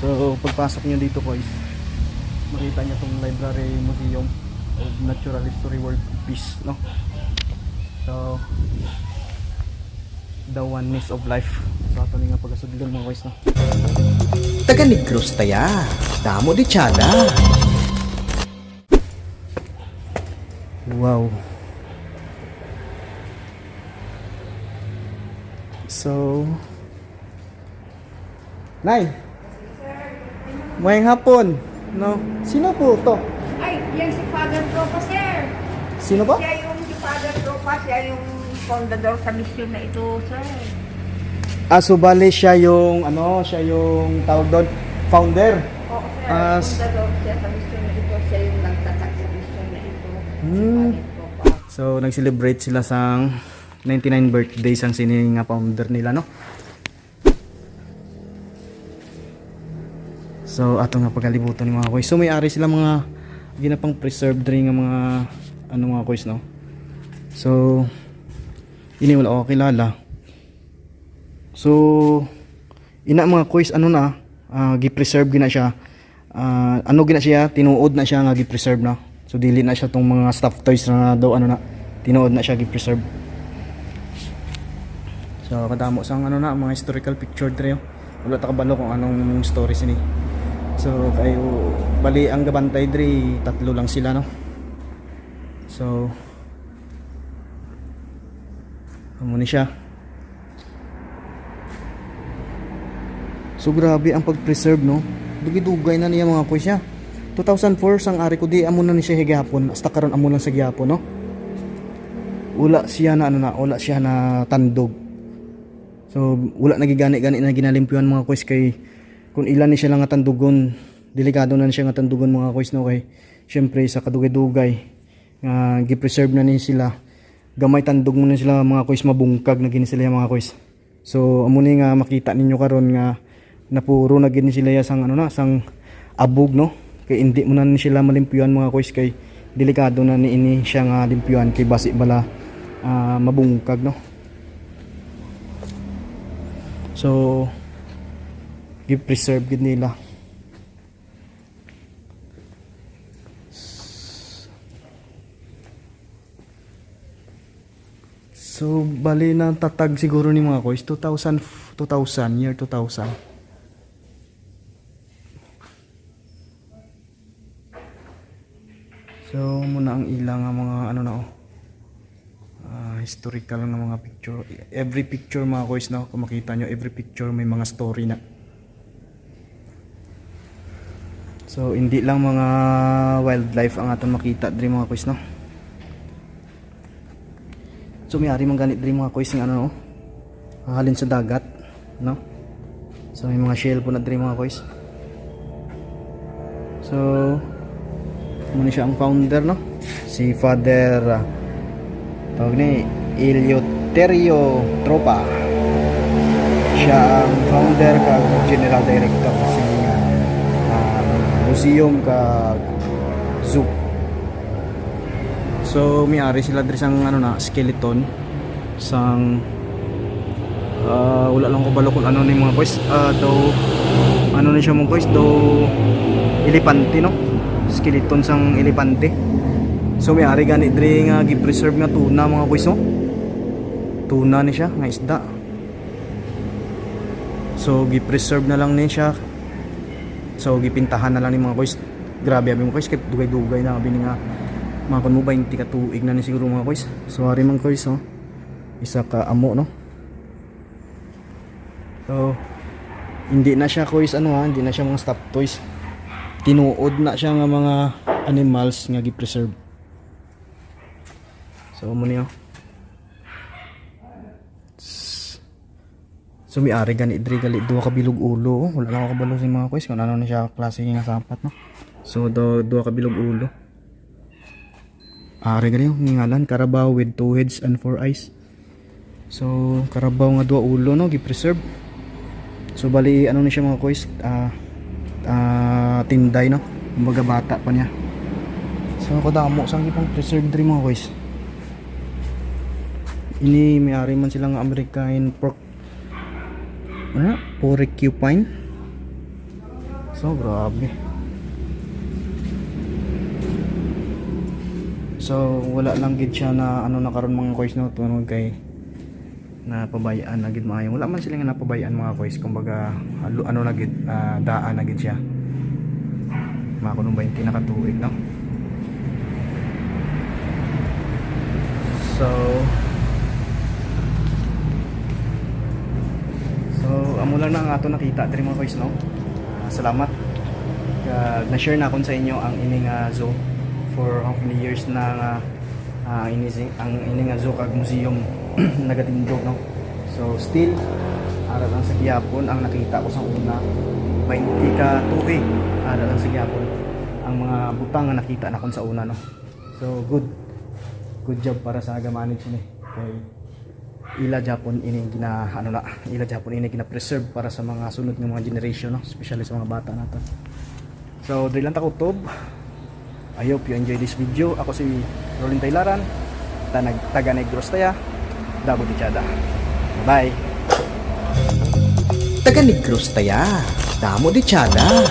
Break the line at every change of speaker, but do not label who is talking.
So pagpasok nyo dito guys, makita nyo itong Library Museum of Natural History World Peace, no? So the oneness of life. So ato nga pagkasudlon mga guys, no?
Taga Negros taya, damo di tsada.
Wow. So Nay, mayang hapon, no? Sino po to?
Ay, yan si Father Tropa, sir.
Sino ba?
Siya yung si Father Tropa, siya yung fundador sa mission na ito, sir.
So bale siya yung siya yung tawag doon, founder.
Oo, sir. Fundador siya sa mission na ito. Siya yung nagtatak sa mission na ito. Si Father Tropa.
So nag-celebrate sila sa 99 birthday sang sining nga founder nila, no? So ato nga pagkalibutan ni mga koys. So may-ari sila mga ginapang preserved ring nga mga mga koys, no? So ini wala ako kilala. So ina mga koys gi-preserve gina siya. Gina siya, tinuod na siya nga gi-preserve na. So dili na siya tong mga stuffed toys na daw tinuod na siya gi-preserve. So kadamo sang mga historical picture dre. Wala ta kabalo kung anong story sini. So kayo bali ang gabantay dre, 3 lang sila, no? So amo ni siya. So grabe ang pag-preserve, no? Dugay-dugay na niya mga kuy siya. 2004 sang ari ko di amo na ni siya higapon, hasta karon amo lang sa gihapon, no? Wala siya na wala siya na tandog. So wala nagigani-gani na ginalimpyuhan mga kuys kay kung ilan ni siya lang nga tandugon, delikado na siya nga tandugon mga kuys, no? Kay syempre sa kadugay-dugay nga gi-preserve na ni sila. Gamay tandog mo na sila mga kuys, mabungkag na gini sila mga kuys. So amo ni nga makita ninyo karon nga napuro na gini sila sang sang abog, no? Kay hindi mo na ni sila malimpyuhan mga kuys kay delikado na ni ini siya nga limpyuhan kay basi bala mabungkag, no? So gi-preserve gid nila. So bali na tatag siguro ni mga koys 2000 year 2000. So muna ang ilang mga historical nga mga picture. Every picture mga koys, no, kung makita nyo, every picture may mga story na. So hindi lang mga wildlife ang aton makita diri mga koys, no. So may ari man ganit diri mga koys ng halin sa dagat, no. So may mga shell po na diri mga koys. So muna siya ang founder, no, si Father tawag ni Eleuterio Tropa. Siya ang founder kag general director sa museum ka zoo. So may-ari sila diri sang skeleton sang wala lang ko balo kung ni mga boys, daw ni siya mga boys, daw elepante, no, skeleton sang elepante. So may-ari gani diri nga gi-preserve nga tuna mga boys, no. Tuna ni siya nga isda. So gi-preserve na lang ni siya. So gipintahan na lang ni mga boys. Grabe abi mga boys, kay dugay-dugay na abi nga mga kun mo 20 ka tuig na ni siguro mga boys. So ari mga boys, no. Isa ka amo, no. So hindi na siya boys hindi na siya mga stuffed toys. Tinuod na siya nga mga animals nga gi-preserve. So mo niyo. So may ari gani diri gali duha ka bilog ulo, wala lang ako kabalo sa mga boys kung ano na siya klase nga sapat, no. So duha ka bilog ulo. Ari gani yung ngalan Carabao with 2 heads and 4 eyes. So Carabao nga duha ulo, no, gi-preserve. So bali ni siya mga boys, tinday, no, kumbaga bata pa niya. So ako damo sang ipang preserve diri mga boys. Ini may ari man silang American porcupine. So grabe. So wala lang gid siya na ano na karon mga kois no tungod kay napabayaan na gid maayo. Wala man sila nga napabayaan mga kois, kumbaga ano na gid daan na gid siya. Mga kuno 20 na katuig no. So amo lang na nga ato nakita diri mga kois no. Salamat. Na-share na kon sa inyo ang ining zoo for how many years na ang ining zoo kag museum nagatindog no. So still ara lang sa gihapon ang nakita ko sa una 20 ka tuig ara lang sa gihapon ang mga butang nga nakita na kon sa una no. So good job para sa manage ni kay ila Japon ini ila Japon ini gina-preserve para sa mga sunod ng mga generation no, especially sa mga bata nato. So dili lang ta kutob. I hope you enjoy this video. Ako si Rolin Taylaran, taga Negros Taya, Davao de Chada. Bye.
Taga Negros Taya, Damo de Chada.